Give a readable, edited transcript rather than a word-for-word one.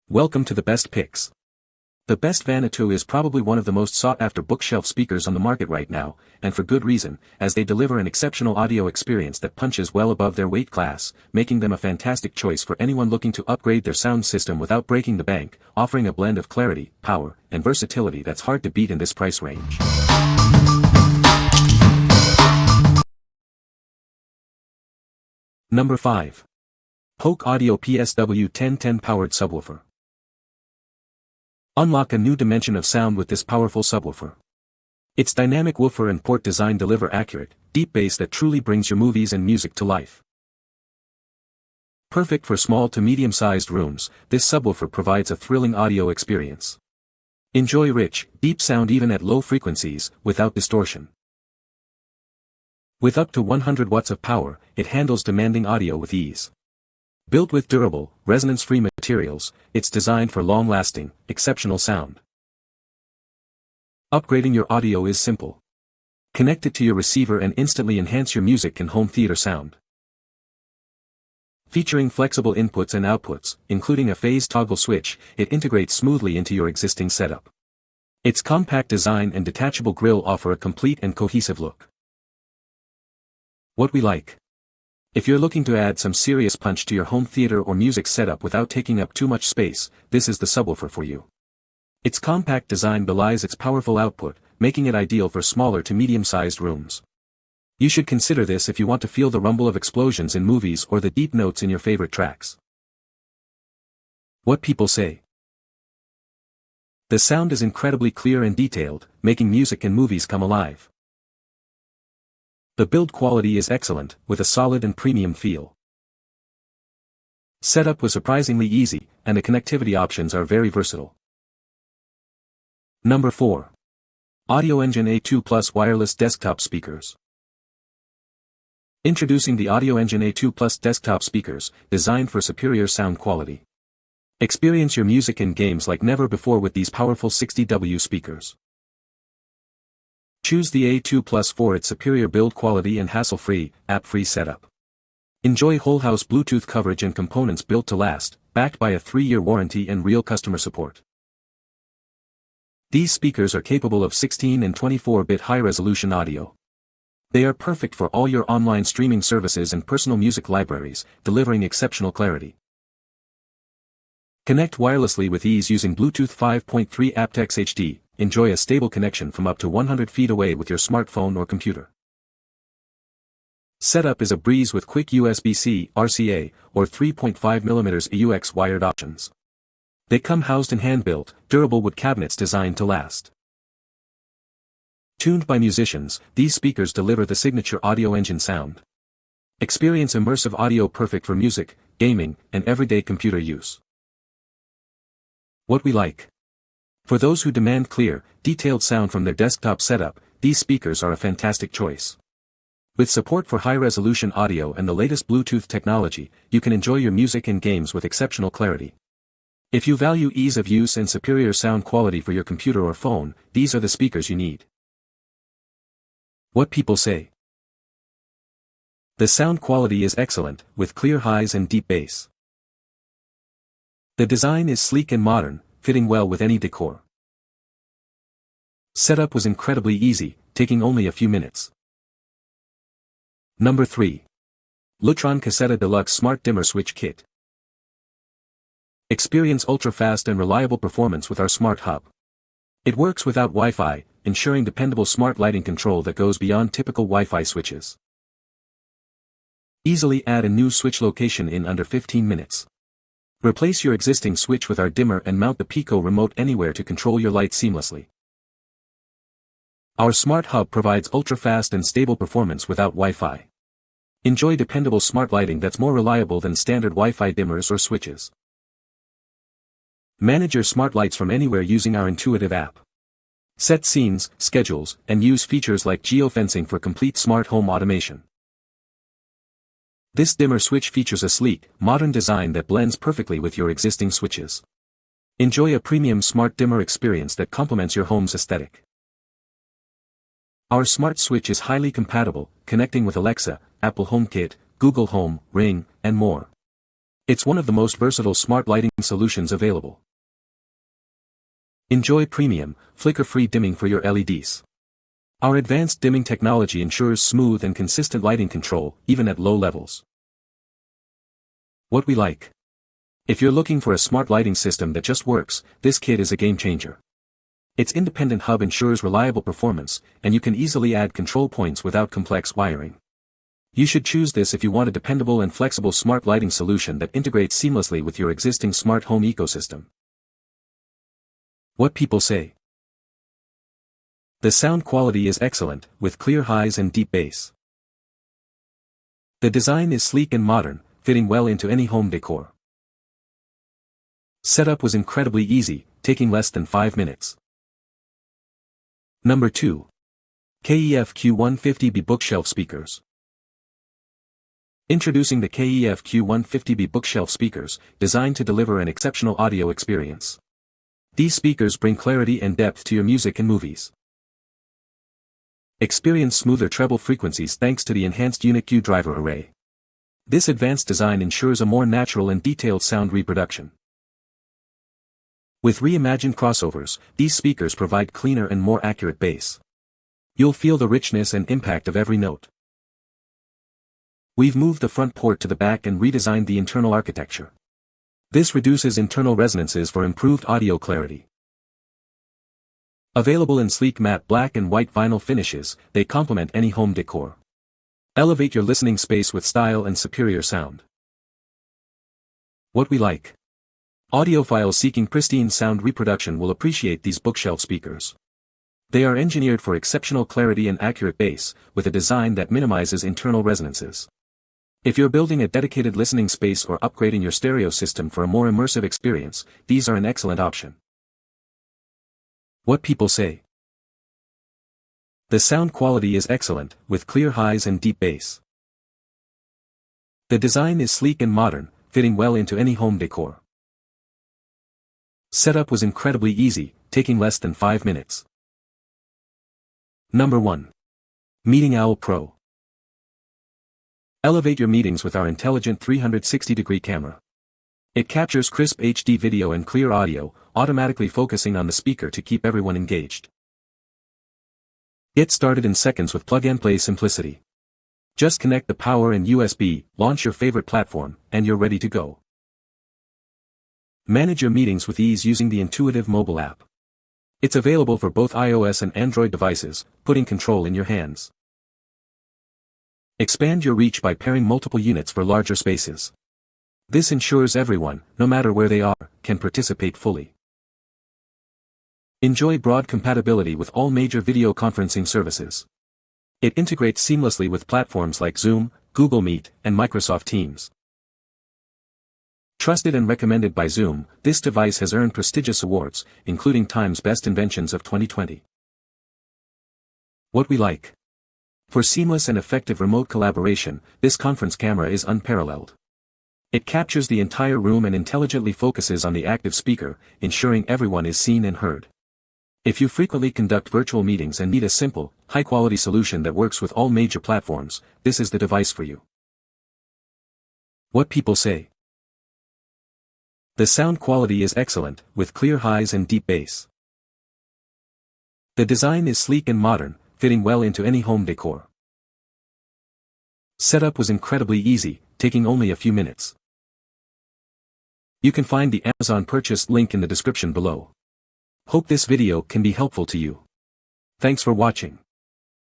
Welcome to the best picks. The best Vanatoo is probably one of the most sought-after bookshelf speakers on the market right now, and for good reason, as they deliver an exceptional audio experience that punches well above their weight class, making them a fantastic choice for anyone looking to upgrade their sound system without breaking the bank, offering a blend of clarity, power, and versatility that's hard to beat in this price range. Number 5. Polk Audio PSW 1010 Powered Subwoofer. Unlock a new dimension of sound with this powerful subwoofer. Its dynamic woofer and port design deliver accurate, deep bass that truly brings your movies and music to life. Perfect for small to medium-sized rooms, this subwoofer provides a thrilling audio experience. Enjoy rich, deep sound even at low frequencies, without distortion. With up to 100 watts of power, it handles demanding audio with ease. Built with durable, resonance-free materials, it's designed for long-lasting, exceptional sound. Upgrading your audio is simple. Connect it to your receiver and instantly enhance your music and home theater sound. Featuring flexible inputs and outputs, including a phase toggle switch, it integrates smoothly into your existing setup. Its compact design and detachable grille offer a complete and cohesive look. What we like. If you're looking to add some serious punch to your home theater or music setup without taking up too much space, this is the subwoofer for you. Its compact design belies its powerful output, making it ideal for smaller to medium-sized rooms. You should consider this if you want to feel the rumble of explosions in movies or the deep notes in your favorite tracks. What people say. The sound is incredibly clear and detailed, making music and movies come alive. The build quality is excellent, with a solid and premium feel. Setup was surprisingly easy, and the connectivity options are very versatile. Number 4. Audioengine A2 Plus Wireless Desktop Speakers. Introducing the Audioengine A2 Plus Desktop Speakers, designed for superior sound quality. Experience your music and games like never before with these powerful 60W speakers. Choose the A2 Plus for its superior build quality and hassle-free, app-free setup. Enjoy whole-house Bluetooth coverage and components built to last, backed by a 3-year warranty and real customer support. These speakers are capable of 16 and 24-bit high-resolution audio. They are perfect for all your online streaming services and personal music libraries, delivering exceptional clarity. Connect wirelessly with ease using Bluetooth 5.3 aptX HD. Enjoy a stable connection from up to 100 feet away with your smartphone or computer. Setup is a breeze with quick USB-C, RCA, or 3.5mm AUX wired options. They come housed in hand-built, durable wood cabinets designed to last. Tuned by musicians, these speakers deliver the signature Audioengine sound. Experience immersive audio perfect for music, gaming, and everyday computer use. What we like. For those who demand clear, detailed sound from their desktop setup, these speakers are a fantastic choice. With support for high-resolution audio and the latest Bluetooth technology, you can enjoy your music and games with exceptional clarity. If you value ease of use and superior sound quality for your computer or phone, these are the speakers you need. What people say. The sound quality is excellent, with clear highs and deep bass. The design is sleek and modern, fitting well with any decor. Setup was incredibly easy, taking only a few minutes. Number 3. Lutron Caseta Deluxe Smart Dimmer Switch Kit. Experience ultra-fast and reliable performance with our smart hub. It works without Wi-Fi, ensuring dependable smart lighting control that goes beyond typical Wi-Fi switches. Easily add a new switch location in under 15 minutes. Replace your existing switch with our dimmer and mount the Pico remote anywhere to control your light seamlessly. Our smart hub provides ultra-fast and stable performance without Wi-Fi. Enjoy dependable smart lighting that's more reliable than standard Wi-Fi dimmers or switches. Manage your smart lights from anywhere using our intuitive app. Set scenes, schedules, and use features like geofencing for complete smart home automation. This dimmer switch features a sleek, modern design that blends perfectly with your existing switches. Enjoy a premium smart dimmer experience that complements your home's aesthetic. Our smart switch is highly compatible, connecting with Alexa, Apple HomeKit, Google Home, Ring, and more. It's one of the most versatile smart lighting solutions available. Enjoy premium, flicker-free dimming for your LEDs. Our advanced dimming technology ensures smooth and consistent lighting control, even at low levels. What we like. If you're looking for a smart lighting system that just works, this kit is a game changer. Its independent hub ensures reliable performance, and you can easily add control points without complex wiring. You should choose this if you want a dependable and flexible smart lighting solution that integrates seamlessly with your existing smart home ecosystem. What people say. The sound quality is excellent, with clear highs and deep bass. The design is sleek and modern, fitting well into any home decor. Setup was incredibly easy, taking less than 5 minutes. Number 2. KEF Q150B Bookshelf Speakers. Introducing the KEF Q150B Bookshelf Speakers, designed to deliver an exceptional audio experience. These speakers bring clarity and depth to your music and movies. Experience smoother treble frequencies thanks to the enhanced Unique driver array. This advanced design ensures a more natural and detailed sound reproduction. With reimagined crossovers, these speakers provide cleaner and more accurate bass. You'll feel the richness and impact of every note. We've moved the front port to the back and redesigned the internal architecture. This reduces internal resonances for improved audio clarity. Available in sleek matte black and white vinyl finishes, they complement any home decor. Elevate your listening space with style and superior sound. What we like. Audiophiles seeking pristine sound reproduction will appreciate these bookshelf speakers. They are engineered for exceptional clarity and accurate bass, with a design that minimizes internal resonances. If you're building a dedicated listening space or upgrading your stereo system for a more immersive experience, these are an excellent option. What people say. The sound quality is excellent, with clear highs and deep bass. The design is sleek and modern, fitting well into any home decor. Setup was incredibly easy, taking less than 5 minutes. Number 1. Meeting Owl Pro. Elevate your meetings with our intelligent 360-degree camera. It captures crisp HD video and clear audio, automatically focusing on the speaker to keep everyone engaged. Get started in seconds with plug-and-play simplicity. Just connect the power and USB, launch your favorite platform, and you're ready to go. Manage your meetings with ease using the intuitive mobile app. It's available for both iOS and Android devices, putting control in your hands. Expand your reach by pairing multiple units for larger spaces. This ensures everyone, no matter where they are, can participate fully. Enjoy broad compatibility with all major video conferencing services. It integrates seamlessly with platforms like Zoom, Google Meet, and Microsoft Teams. Trusted and recommended by Zoom, this device has earned prestigious awards, including Time's Best Inventions of 2020. What we like. For seamless and effective remote collaboration, this conference camera is unparalleled. It captures the entire room and intelligently focuses on the active speaker, ensuring everyone is seen and heard. If you frequently conduct virtual meetings and need a simple, high-quality solution that works with all major platforms, this is the device for you. What people say. The sound quality is excellent, with clear highs and deep bass. The design is sleek and modern, fitting well into any home decor. Setup was incredibly easy, taking only a few minutes. You can find the Amazon purchase link in the description below. Hope this video can be helpful to you. Thanks for watching.